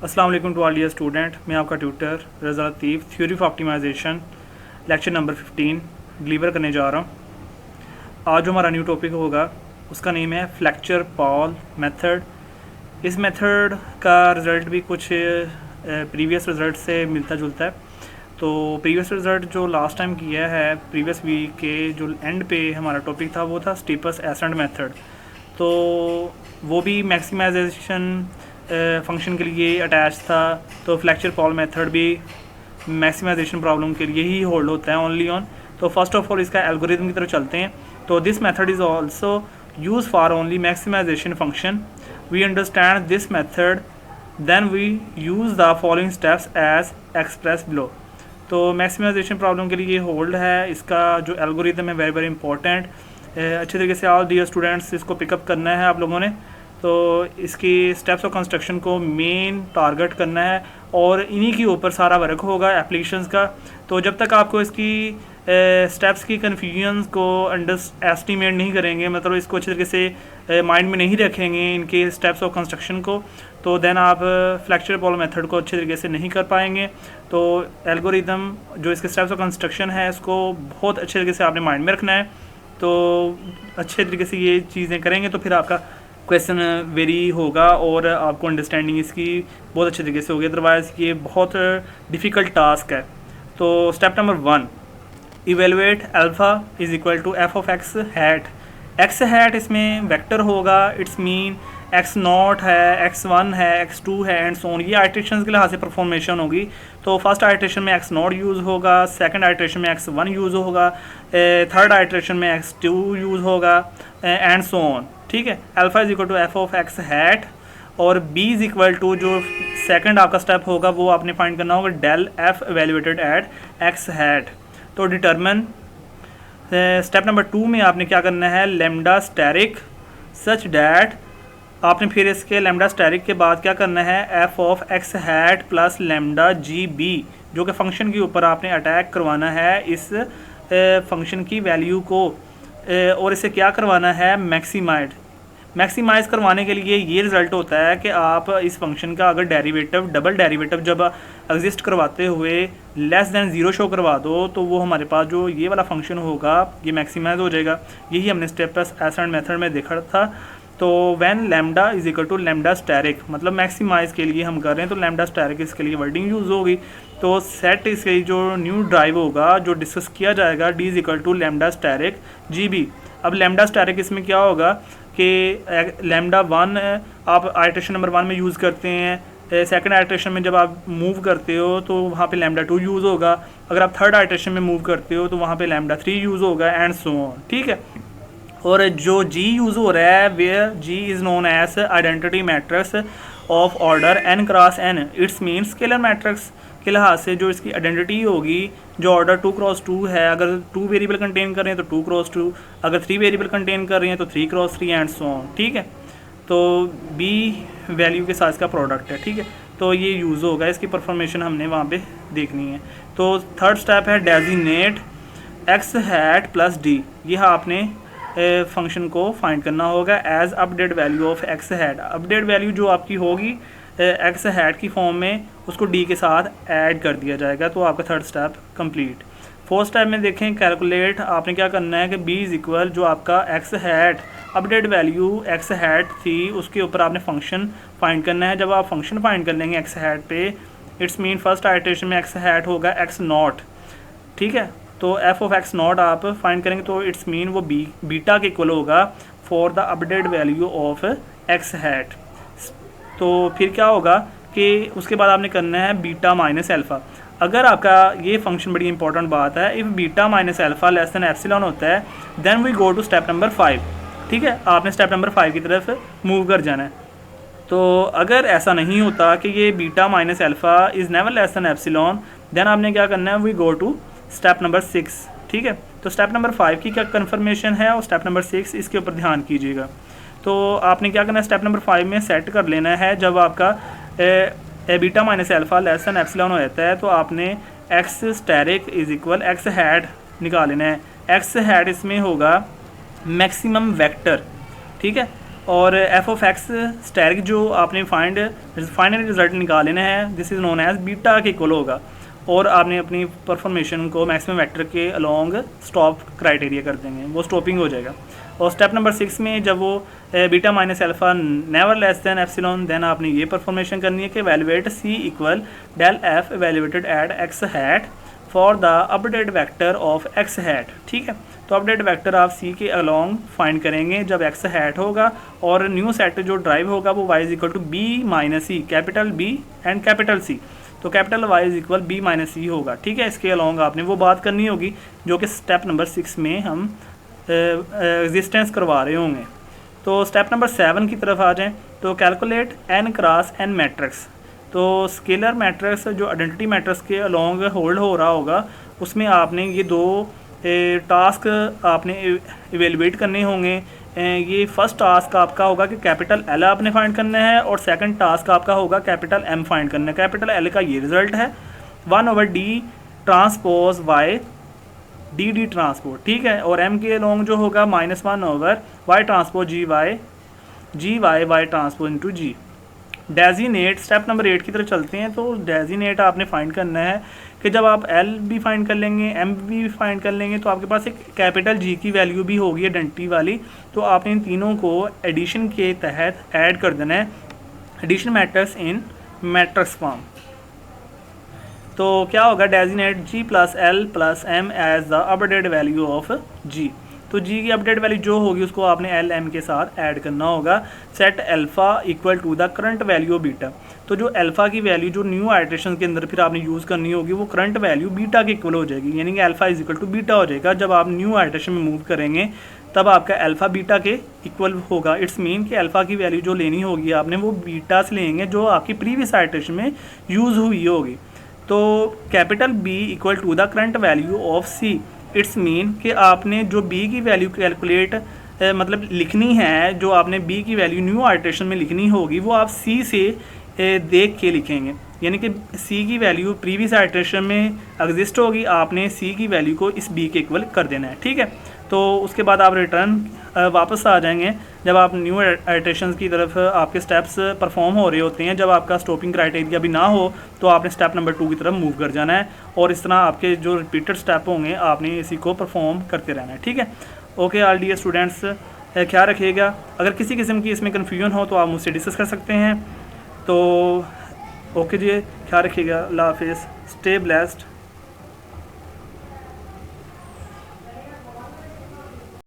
अस्सलाम वालेकुम to all dear student. मैं आपका tutor Raza Latif theory of optimization lecture number 15 deliver करने जा रहा हूँ। आज जो हमारा न्यू टॉपिक होगा उसका नेम है फ्लेक्चर पॉल मेथड। इस मेथड का रिज़ल्ट भी कुछ प्रीवियस रिज़ल्ट से मिलता जुलता है। तो प्रीवियस रिज़ल्ट जो लास्ट टाइम किया है प्रीवियस वीक के जो एंड पे हमारा टॉपिक था वो था स्टीपस एसेंट मेथड। तो वो भी मैक्सिमाइजेशन फंक्शन के लिए अटैच था। तो फ्लेक्चर पॉल मेथड भी मैक्सिमाइजेशन प्रॉब्लम के लिए ही होल्ड होता है ओनली ऑन। तो फर्स्ट ऑफ ऑल इसका एल्गोरिथम की तरफ चलते हैं। तो this method is also use for only maximization function. We understand this method then we use the following steps as express below. तो मैक्सिमाइजेशन प्रॉब्लम के लिए होल्ड है। इसका जो एल्गोरिथम है वेरी वेरी इंपॉर्टेंट। अच्छे तरीके से ऑल डियर स्टूडेंट्स इसको पिकअप करना है आप लोगों ने। तो इसकी स्टेप्स ऑफ कंस्ट्रक्शन को मेन टारगेट करना है और इन्हीं के ऊपर सारा वर्क होगा एप्लीकेशंस का। तो जब तक आपको इसकी स्टेप्स की कन्फ्यूजन को एस्टिमेट नहीं करेंगे, मतलब इसको अच्छे तरीके से माइंड में नहीं रखेंगे इनके स्टेप्स ऑफ कंस्ट्रक्शन को, तो देन आप फ्लेक्चर पॉल मेथड को अच्छे तरीके से नहीं कर पाएंगे। तो एल्गोरिथम जो इसके स्टेप्स ऑफ कंस्ट्रक्शन है इसको बहुत अच्छे तरीके से आपने माइंड में रखना है। तो अच्छे तरीके से ये चीज़ें करेंगे तो फिर आपका क्वेश्चन वेरी होगा और आपको अंडरस्टैंडिंग इसकी बहुत अच्छे तरीके से होगी। अदरवाइज़ ये बहुत डिफ़िकल्ट टास्क है। तो step number 1, evaluate alpha is equal to F of X hat. X hat इसमें वेक्टर होगा, इट्स मीन एक्स नॉट है, एक्स वन है, एक्स टू है एंड सो ऑन। ये आइट्रेशन के लिहाज से परफॉर्मेशन होगी। तो फर्स्ट आइट्रेशन में एक्स नॉट यूज़ होगा, सेकंड आइट्रेशन में एक्स वन यूज़ होगा, थर्ड आइट्रेशन में एक्स टू यूज़ होगा एंड सो ऑन। ठीक है। Alpha is equal to F of X hat और बी इज इक्वल टू जो सेकंड आपका स्टेप होगा वो आपने फाइंड करना होगा del F evaluated at X hat. तो डिटरमिन स्टेप नंबर 2 में आपने क्या करना है, लेमडा स्टेरिक सच डैट। आपने फिर इसके लेमडा स्टेरिक के बाद क्या करना है, F of X hat plus lambda G B, जो कि फंक्शन के ऊपर आपने अटैक करवाना है इस फंक्शन की वैल्यू को और इसे क्या करवाना है, मैक्सिमाइज़ करवाने के लिए ये रिज़ल्ट होता है कि आप इस फंक्शन का अगर डेरिवेटिव डबल डेरिवेटिव जब एग्जिस्ट करवाते हुए लेस दैन ज़ीरो शो करवा दो तो वो हमारे पास जो ये वाला फंक्शन होगा ये मैक्सिमाइज़ हो जाएगा। यही हमने स्टेपस एसेंट मेथड में देखा था। तो when lambda is equal to lambda asterisk, मतलब मैक्सिमाइज़ के लिए हम कर रहे हैं तो लैम्डा स्टैरिक इसके लिए वर्डिंग यूज़ होगी। तो सेट इसके जो न्यू ड्राइव होगा जो डिस्कस किया जाएगा D is equal to lambda asterisk G B. अब लैम्डा स्टैरिक इसमें क्या होगा कि लैम्डा वन आप आइट्रेशन नंबर 1 में यूज़ करते हैं, सेकंड आइट्रेशन में जब आप मूव करते हो तो वहाँ पे लैम्डा 2 यूज़ होगा, अगर आप थर्ड आइट्रेशन में मूव करते हो तो वहाँ पे लैम्डा 3 यूज़ होगा एंड सो ऑन। ठीक है। और जो जी यूज़ हो रहा है where G is known as identity matrix of order N cross N. It's mean scalar matrix के लिहाज से जो इसकी आइडेंटिटी होगी जो ऑर्डर 2x2 है, अगर 2 वेरिएबल कंटेन कर रहे हैं तो 2x2, अगर 3 वेरिएबल कंटेन कर रहे हैं तो 3x3 एंड सो ऑन। ठीक है। तो बी वैल्यू के साथ इसका प्रोडक्ट है। ठीक है। तो ये यूज़ होगा, इसकी परफॉर्मेशन हमने वहाँ पे देखनी है। तो थर्ड स्टेप है designate X hat plus D. यह आपने फंक्शन को फाइंड करना होगा as update value of X hat. Update value जो आपकी होगी एक्स हैट की फॉर्म में उसको डी के साथ ऐड कर दिया जाएगा। तो आपका third step complete. Fourth step में देखें कैलकुलेट, आपने क्या करना है कि बी इज इक्वल जो आपका x hat update value x hat थी उसके ऊपर आपने फंक्शन फाइंड करना है। जब आप फंक्शन फाइंड कर लेंगे एक्स हैट पे, इट्स मीन फर्स्ट आइट्रेशन में एक्स हैट होगा एक्स नॉट। ठीक है। तो एफ ऑफ एक्स नॉट आप फाइंड करेंगे तो इट्स मीन वो बीटा के इक्वल होगा for the update value of X hat. तो फिर क्या होगा कि उसके बाद आपने करना है बीटा माइनस एल्फ़ा। अगर आपका ये फंक्शन बड़ी इंपॉर्टेंट बात है, if beta minus alpha less than epsilon होता है then we go to step number 5। ठीक है। आपने स्टेप नंबर 5 की तरफ मूव कर जाना है। तो अगर ऐसा नहीं होता कि ये beta minus alpha is never less than epsilon then आपने क्या करना है, we go to step number 6। ठीक है। तो स्टेप नंबर 5 की क्या कन्फर्मेशन है और स्टेप नंबर 6 इसके ऊपर ध्यान कीजिएगा। तो आपने क्या करना है, स्टेप नंबर 5 में सेट कर लेना है जब आपका beta minus alpha less than epsilon हो जाता है तो आपने x asterisk is equal x hat निकाल लेना है। एक्स हैट इसमें होगा मैक्सिमम वेक्टर। ठीक है। और एफ ऑफ एक्स स्टैटिक जो आपने फाइनल रिजल्ट निकाल लेना है, this is known as beta के इक्वल होगा, और आपने अपनी परफॉर्मेशन को मैक्सिमम वेक्टर के अलोंग स्टॉप क्राइटेरिया कर देंगे, वो स्टॉपिंग हो जाएगा। और स्टेप नंबर 6 में जब वो beta minus alpha never less than epsilon, then आपने ये परफॉर्मेशन करनी है कि evaluate C equal del F evaluated at X hat for the update vector of X hat. ठीक है, तो अपडेट वेक्टर आप सी के अलोंग फाइंड करेंगे जब एक्स हैट होगा, और न्यू सेट जो ड्राइव होगा वो Y is equal to B minus C, capital B and capital C, तो capital Y is equal B minus C होगा। ठीक है, इसके अलोंग आपने वो बात करनी होगी जो कि स्टेप नंबर 6 में हम एग्जिस्टेंस करवा रहे होंगे। तो स्टेप नंबर 7 की तरफ आ जाएं, तो calculate N cross N matrix. तो स्केलर मैट्रिक्स जो आइडेंटिटी मैट्रिक्स के अलोंग होल्ड हो रहा होगा, उसमें आपने ये दो टास्क आपने इवेलुएट करने होंगे। ये फर्स्ट टास्क आपका होगा कि कैपिटल एल आपने फाइंड करना है, और सेकंड टास्क आपका होगा कैपिटल एम फाइंड करना है। कैपिटल एल का ये रिजल्ट है 1/d transpose Y D D transpose. ठीक है, और एम के अलोंग जो होगा -1/y transpose G Y transpose into G. Designate, step number 8 की तरफ चलते हैं। तो डेजिनेट आपने फाइंड करना है कि जब आप एल भी फाइंड कर लेंगे, एम भी फाइंड कर लेंगे, तो आपके पास एक कैपिटल जी की वैल्यू भी होगी आइडेंटिटी वाली, तो आपने इन तीनों को एडिशन के तहत ऐड कर देना है, addition matrix in matrix form. तो क्या होगा, designate G plus L plus M as the updated value of G. तो जी की अपडेट वैल्यू जो होगी उसको आपने एल एम के साथ ऐड करना होगा। Set alpha equal to the current value of beta. तो जो अल्फ़ा की वैल्यू जो न्यू आइट्रेशन के अंदर फिर आपने यूज़ करनी होगी वो करंट वैल्यू बीटा के इक्वल हो जाएगी, यानी कि alpha is equal to beta हो जाएगा। जब आप न्यू आइट्रेशन में मूव करेंगे तब आपका अल्फ़ा बीटा के इक्वल होगा। इट्स मीन कि अल्फ़ा की वैल्यू जो लेनी होगी आपने वो बीटा से लेंगे जो आपकी प्रीवियस आइट्रेशन में यूज़ हुई होगी। तो capital B equal to the current value of C, it's mean कि आपने जो बी की वैल्यू कैलकुलेट मतलब लिखनी है, जो आपने बी की वैल्यू न्यू आइट्रेशन में लिखनी होगी वो आप सी से देख के लिखेंगे, यानी कि सी की वैल्यू प्रीवियस आइट्रेशन में एग्जिस्ट होगी, आपने सी की वैल्यू को इस बी के इक्वल कर देना है। ठीक है, तो उसके बाद आप रिटर्न वापस आ जाएंगे जब आप न्यू आइट्रेशन की तरफ आपके स्टेप्स परफॉर्म हो रहे होते हैं। जब आपका स्टॉपिंग क्राइटेरिया भी ना हो तो आपने स्टेप नंबर 2 की तरफ मूव कर जाना है, और इस तरह आपके जो रिपीटेड स्टेप होंगे आपने इसी को परफॉर्म करते रहना है। ठीक है, ओके ऑल डियर स्टूडेंट्स, ख्याल रखिएगा। अगर किसी किस्म की इसमें कन्फ्यूजन हो तो आप मुझसे डिस्कस कर सकते हैं। तो ओके जी, ख्याल रखिएगा, अल्लाह हाफिज़, स्टे ब्लेस्ड।